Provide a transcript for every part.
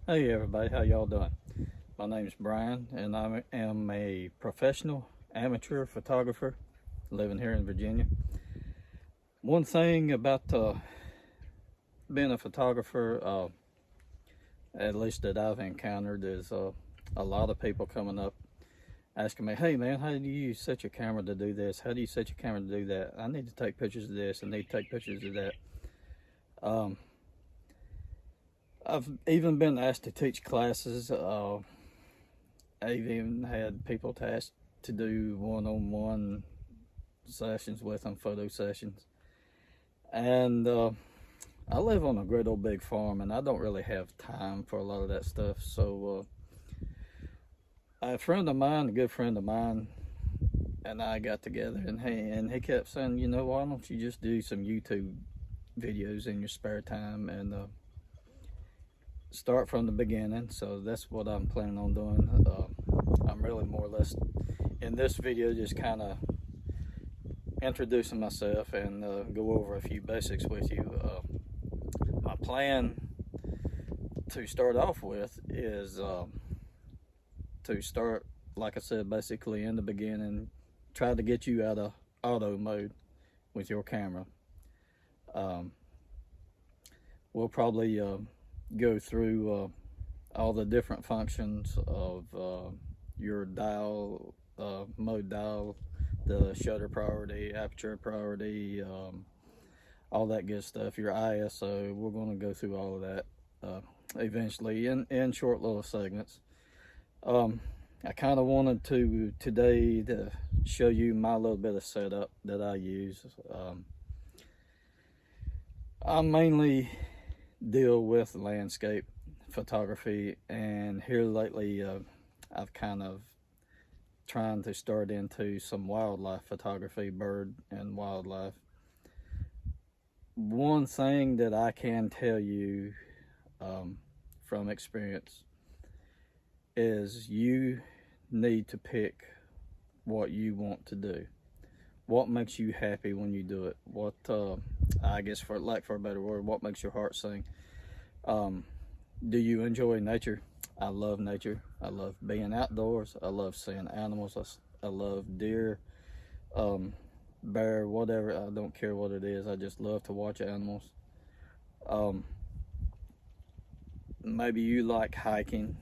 Hey everybody, how y'all doing? My name is Brian and I am a professional amateur photographer living here in Virginia. One thing about being a photographer, at least that I've encountered, is a lot of people coming up asking me, hey man, how do you set your camera to do this? How do you set your camera to do that? I need to take pictures of this, I need to take pictures of that. Um, I've even been asked to teach classes. I've even had people tasked to do one-on-one sessions with them, photo sessions. And I live on a great old big farm, and I don't really have time for a lot of that stuff. So a friend of mine, a good friend of mine, and I got together, and he kept saying, you know, why don't you just do some YouTube videos in your spare time and start from the beginning. So that's what I'm planning on doing. I'm really more or less in this video just kind of introducing myself and go over a few basics with you. My plan to start off with is to start, like I said, basically in the beginning, try to get you out of auto mode with your camera. Um, we'll probably go through all the different functions of your dial, mode dial, the shutter priority, aperture priority, all that good stuff, your ISO. We're going to go through all of that eventually in short little segments. I kind of wanted to today to show you my little bit of setup that I use. I mainly deal with landscape photography, and here lately I've kind of trying to start into some wildlife photography, bird and wildlife. One thing that I can tell you from experience is you need to pick what you want to do. What makes you happy when you do it? What I guess, for lack for a better word, what makes your heart sing? Do you enjoy nature? I love nature. I love being outdoors. I love seeing animals. I love deer, bear, whatever. I don't care what it is. I just love to watch animals. Um, Maybe you like hiking.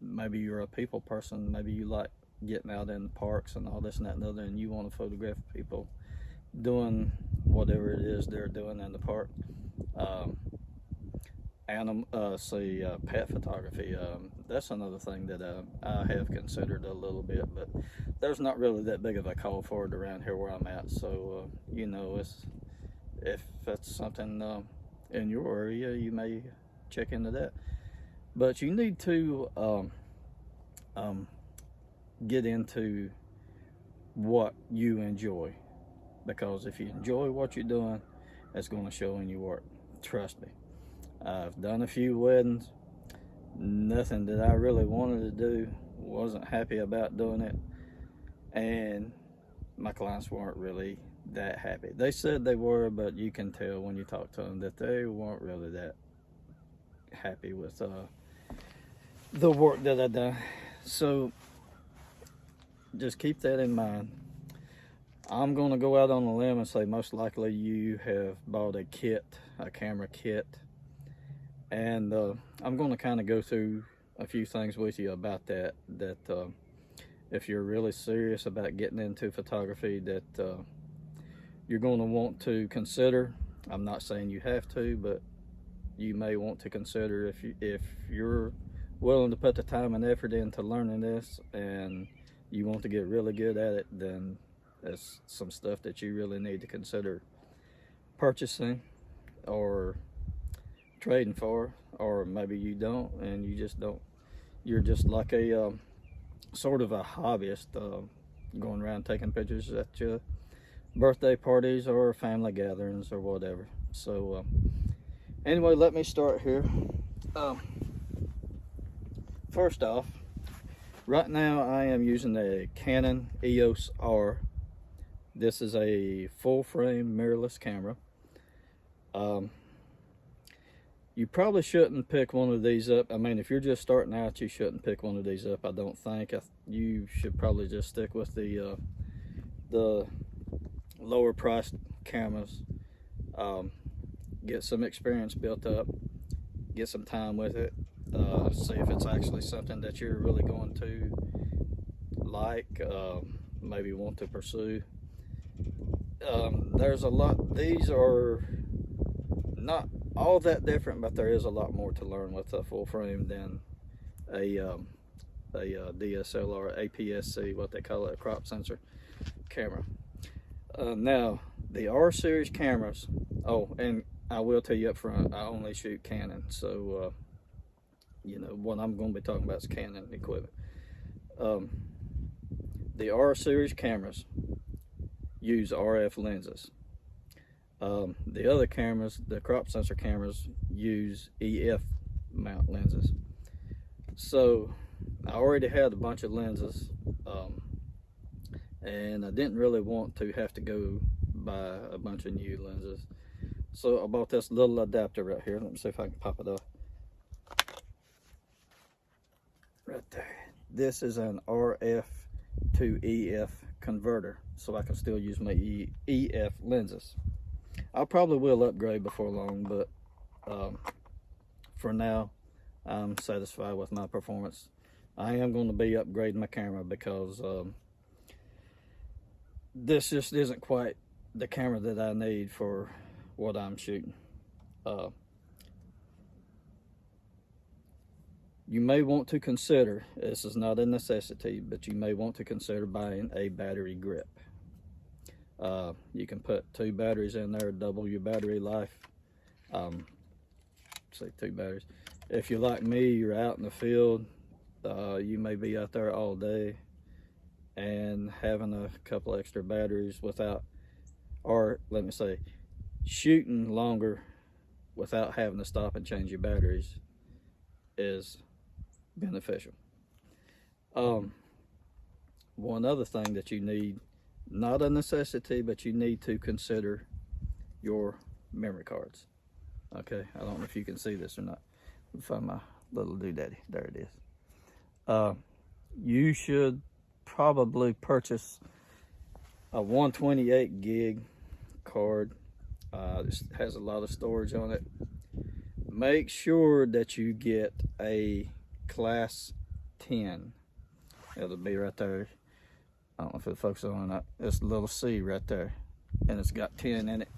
Maybe you're a people person. Maybe you like getting out in parks and all this and that and other, and you want to photograph people doing whatever it is they're doing in the park. Um, Pet photography. That's another thing that I have considered a little bit, but there's not really that big of a call for it around here where I'm at. So you know, if that's something in your area, you may check into that. But you need to um, get into what you enjoy, because if you enjoy what you're doing, it's going to show in your work. Trust me. I've done a few weddings. Nothing that I really wanted to do. Wasn't happy about doing it, and my clients weren't really that happy. They said they were, but you can tell when you talk to them that they weren't really that happy with the work that I done. So just keep that in mind. I'm going to go out on a limb and say most likely you have bought a kit, a camera kit, and I'm going to kind of go through a few things with you about that. If you're really serious about getting into photography, that you're going to want to consider. I'm not saying you have to, but you may want to consider if you're willing to put the time and effort into learning this, and you want to get really good at it, then that's some stuff that you really need to consider purchasing or trading for. Or maybe you don't, and you just don't. You're just like a sort of a hobbyist, going around taking pictures at your birthday parties or family gatherings or whatever. So anyway, let me start here. Um, First off, right now I am using a Canon EOS R. This is a full frame mirrorless camera. Um, You probably shouldn't pick one of these up. I mean, if you're just starting out, you shouldn't pick one of these up, I don't think. You should probably just stick with the lower priced cameras. Get some experience built up, get some time with it, see if it's actually something that you're really going to like, maybe want to pursue. There's a lot, these are not all that different, but there is a lot more to learn with a full frame than a DSLR, APS-C, what they call it, a crop sensor camera. Now, the R series cameras, oh, and I will tell you up front, I only shoot Canon, so you know, what I'm going to be talking about is Canon equipment. The R series cameras use RF lenses. The other cameras, the crop sensor cameras, use EF mount lenses. So I already had a bunch of lenses, and I didn't really want to have to go buy a bunch of new lenses. So I bought this little adapter right here. Let me see if I can pop it off. Right there. This is an RF to EF converter, so I can still use my EF lenses. I probably will upgrade before long, but for now, I'm satisfied with my performance. I am going to be upgrading my camera because this just isn't quite the camera that I need for what I'm shooting. You may want to consider, this is not a necessity, but you may want to consider buying a battery grip. You can put 2 batteries in there, double your battery life. Say 2 batteries. If you're like me, you're out in the field, you may be out there all day, and having a couple extra batteries without, or let me say, shooting longer without having to stop and change your batteries is beneficial. One other thing that you need, not a necessity, but you need to consider your memory cards. Okay, I don't know if you can see this or not. Let me find my little doodaddy. There it is. You should probably purchase a 128 gig card. This has a lot of storage on it. Make sure that you get a class 10. It'll be right there. I don't know if it'll focus on or not. It's a little C right there, and it's got 10 in it.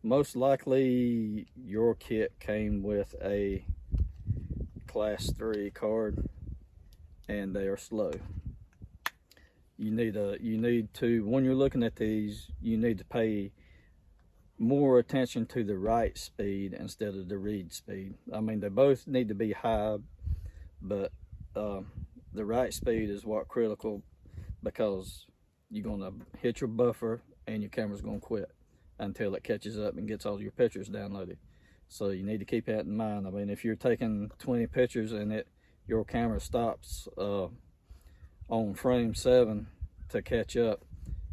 Most likely your kit came with a class 3 card, and they are slow. You need to, when you're looking at these, you need to pay more attention to the write speed instead of the read speed. I mean, they both need to be high, but the write speed is what critical, because you're gonna hit your buffer and your camera's gonna quit until it catches up and gets all your pictures downloaded. So you need to keep that in mind. I mean, if you're taking 20 pictures and your camera stops on frame 7 to catch up,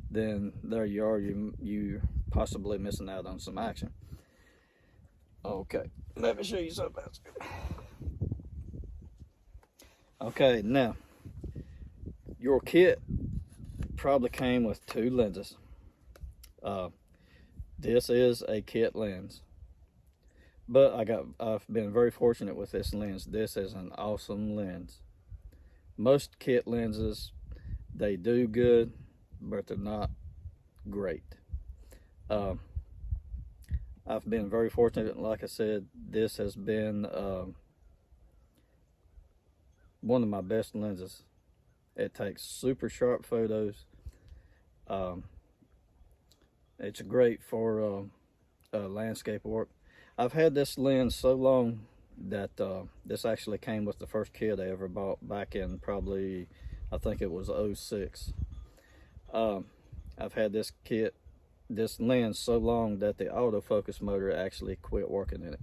then there you are, you possibly missing out on some action. Okay, let me show you something else. Okay, now your kit probably came with 2 lenses. This is a kit lens, but I've been very fortunate with this lens. This is an awesome lens. Most kit lenses, they do good, but they're not great. I've been very fortunate, like I said, this has been one of my best lenses. It takes super sharp photos. It's great for landscape work. I've had this lens so long that this actually came with the first kit I ever bought back in probably, I think it was 06. I've had this lens so long that the autofocus motor actually quit working in it.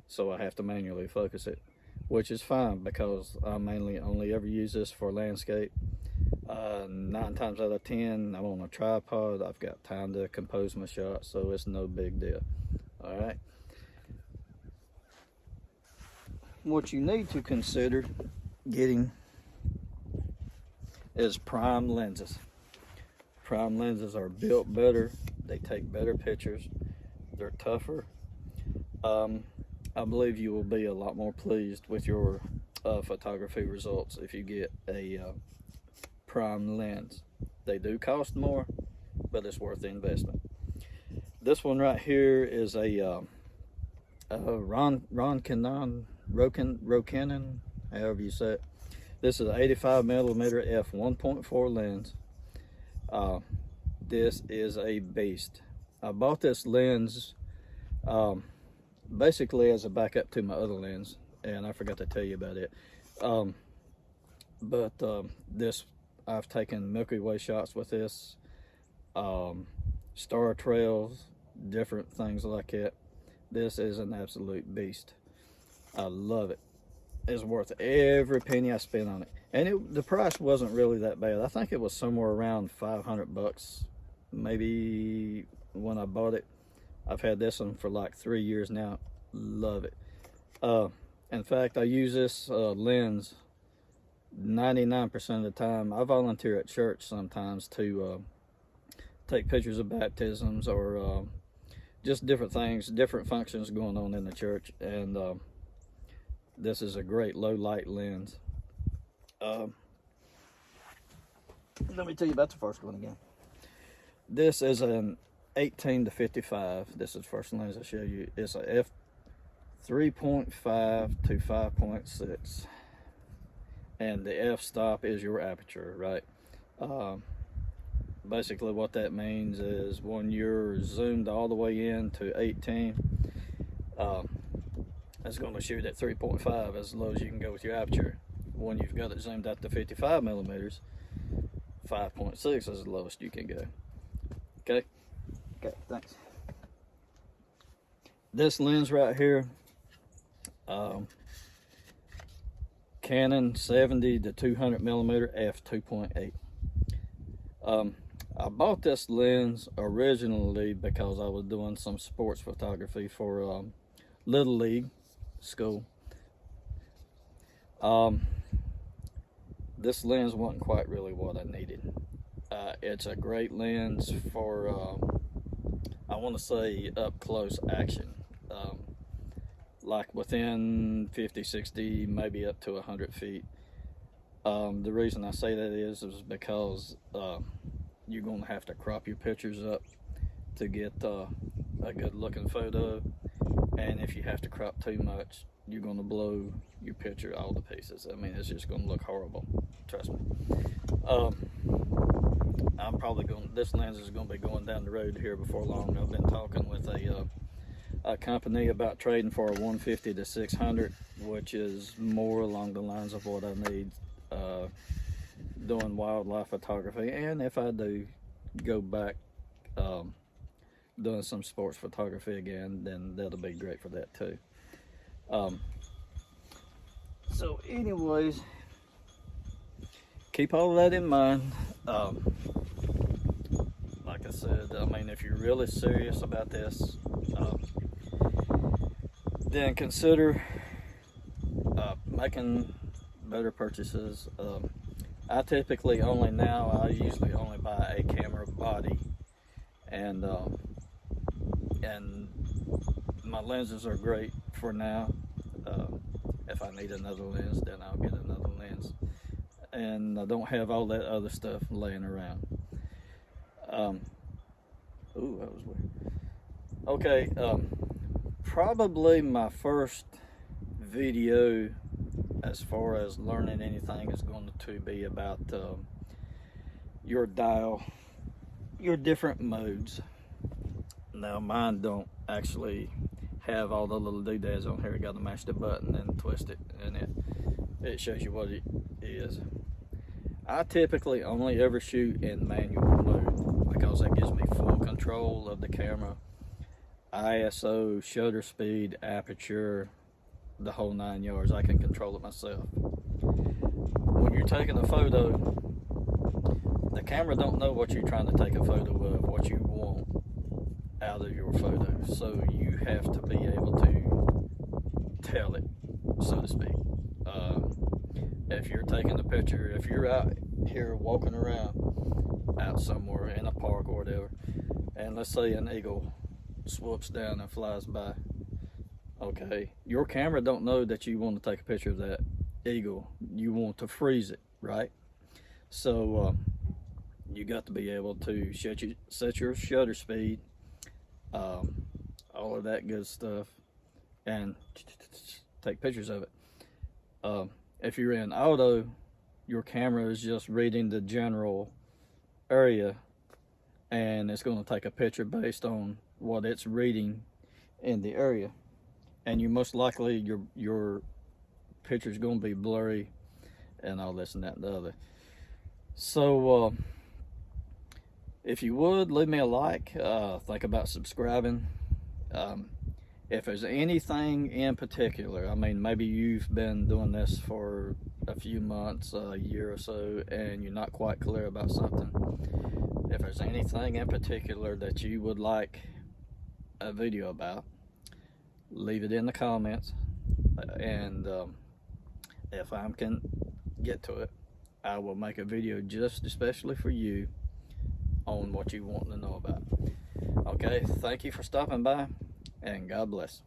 So I have to manually focus it, which is fine because I mainly only ever use this for landscape. 9 times out of 10, I'm on a tripod. I've got time to compose my shots, so it's no big deal. All right. what you need to consider getting is prime lenses. Prime lenses are built better, they take better pictures, they're tougher. I believe you will be a lot more pleased with your photography results if you get a prime lens. They do cost more, but it's worth the investment. This one right here is a Rokinon, however you say it. This is an 85mm f 1.4 lens. This is a beast. I bought this lens basically as a backup to my other lens, and I forgot to tell you about it. This, I've taken Milky Way shots with this, star trails, different things like that. This is an absolute beast. I love it. It's worth every penny I spent on it. And the price wasn't really that bad. I think it was somewhere around 500 bucks, maybe, when I bought it. I've had this one for like 3 years now. Love it. In fact, I use this lens 99% of the time. I volunteer at church sometimes to take pictures of baptisms or just different things, different functions going on in the church. And this is a great low light lens. Let me tell you about the first one again. This is an 18 to 55. This is the first lens I show you. It's a f 3.5 to 5.6, and the f-stop is your aperture, right? Basically what that means is when you're zoomed all the way in to 18, it's going to shoot at 3.5 as low as you can go with your aperture. When you've got it zoomed out to 55mm, 5.6 is the lowest you can go. Okay, thanks. This lens right here, Canon 70 to 200mm f 2.8. I bought this lens originally because I was doing some sports photography for Little League school. This lens wasn't quite really what I needed. It's a great lens for, I want to say, up close action. Like within 50, 60, maybe up to 100 feet. The reason I say that is because you're going to have to crop your pictures up to get a good looking photo. And if you have to crop too much, you're going to blow your picture all to pieces. I mean, it's just going to look horrible. Trust me. I'm probably going. This lens is going to be going down the road here before long. I've been talking with a company about trading for a 150 to 600, which is more along the lines of what I need doing wildlife photography. And if I do go back doing some sports photography again, then that'll be great for that too. So anyways, keep all of that in mind. Like I said, I mean, if you're really serious about this, then consider making better purchases. I typically I usually only buy a camera body, and my lenses are great for now. If I need another lens, then I'll get another lens, and I don't have all that other stuff laying around. Ooh, that was weird. Okay, probably my first video as far as learning anything is going to be about your dial, your different modes. Now mine don't actually have all the little doodads on here. You got to mash the button and twist it, and it shows you what it is. I typically only ever shoot in manual mode because that gives me full control of the camera, ISO, shutter speed, aperture, the whole 9 yards. I can control it myself. When you're taking a photo, the camera don't know what you're trying to take a photo of, what you want out of your photo. So you have to be able to tell it so to speak. If you're taking a picture, if you're out here walking around out somewhere in a park or whatever, and let's say an eagle swoops down and flies by, okay, your camera don't know that you want to take a picture of that eagle. You want to freeze it, right? So you got to be able to set your shutter speed, all of that good stuff, and take pictures of it. If you're in auto, your camera is just reading the general area, and it's going to take a picture based on what it's reading in the area, and you most likely your picture is going to be blurry and all this and that and the other. So if you would leave me a like, think about subscribing. If there's anything in particular, I mean, maybe you've been doing this for a few months, a year or so, and you're not quite clear about something. If there's anything in particular that you would like a video about, leave it in the comments, and if I can get to it, I will make a video just especially for you on what you want to know about. Okay, thank you for stopping by, and God bless.